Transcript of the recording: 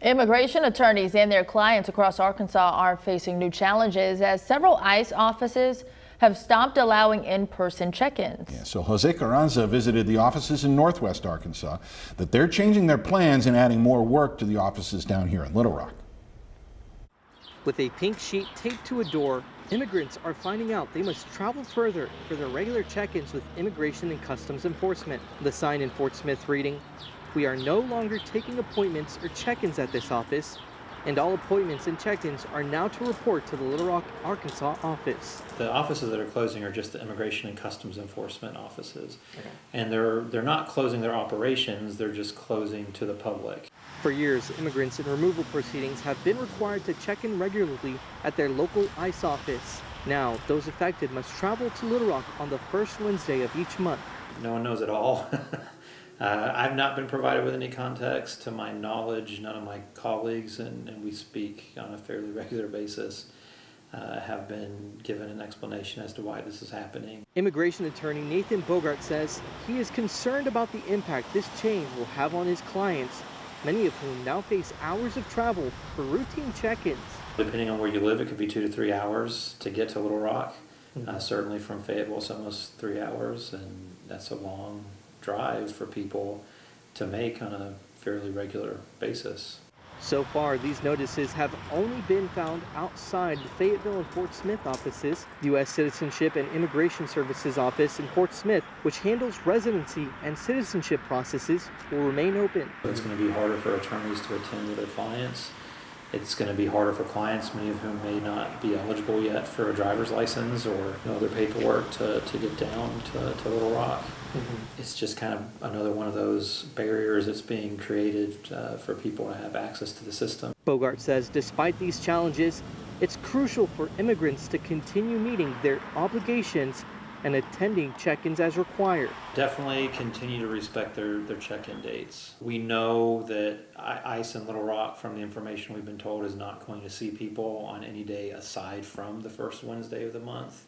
Immigration attorneys and their clients across Arkansas are facing new challenges as several ICE offices have stopped allowing in-person check-ins. Yeah, so Jose Carranza visited the offices in northwest Arkansas, that they're changing their plans and adding more work to the offices down here in Little Rock. With a pink sheet taped to a door, immigrants are finding out they must travel further for their regular check-ins with Immigration and Customs Enforcement. The sign in Fort Smith reading, "We are no longer taking appointments or check-ins at this office, and all appointments and check-ins are now to report to the Little Rock, Arkansas office." The offices that are closing are just the Immigration and Customs Enforcement offices. Okay. And they're not closing their operations, they're just closing to the public. For years, immigrants in removal proceedings have been required to check in regularly at their local ICE office. Now, those affected must travel to Little Rock on the first Wednesday of each month. No one knows at all. I've not been provided with any context. To my knowledge, none of my colleagues, and we speak on a fairly regular basis, have been given an explanation as to why this is happening. Immigration attorney Nathan Bogart says he is concerned about the impact this change will have on his clients, many of whom now face hours of travel for routine check-ins. Depending on where you live, it could be 2 to 3 hours to get to Little Rock. Certainly from Fayetteville, it's almost 3 hours, and that's a long drive for people to make on a fairly regular basis. So far, these notices have only been found outside the Fayetteville and Fort Smith offices. The U.S. Citizenship and Immigration Services office in Fort Smith, which handles residency and citizenship processes, will remain open. It's going to be harder for attorneys to attend with their clients. It's going to be harder for clients, many of whom may not be eligible yet for a driver's license or other paperwork to get down to Little Rock. It's just kind of another one of those barriers that's being created for people to have access to the system. Bogart says despite these challenges, it's crucial for immigrants to continue meeting their obligations and attending check-ins as required. Definitely continue to respect their check-in dates. We know that ICE in Little Rock, from the information we've been told, is not going to see people on any day aside from the first Wednesday of the month.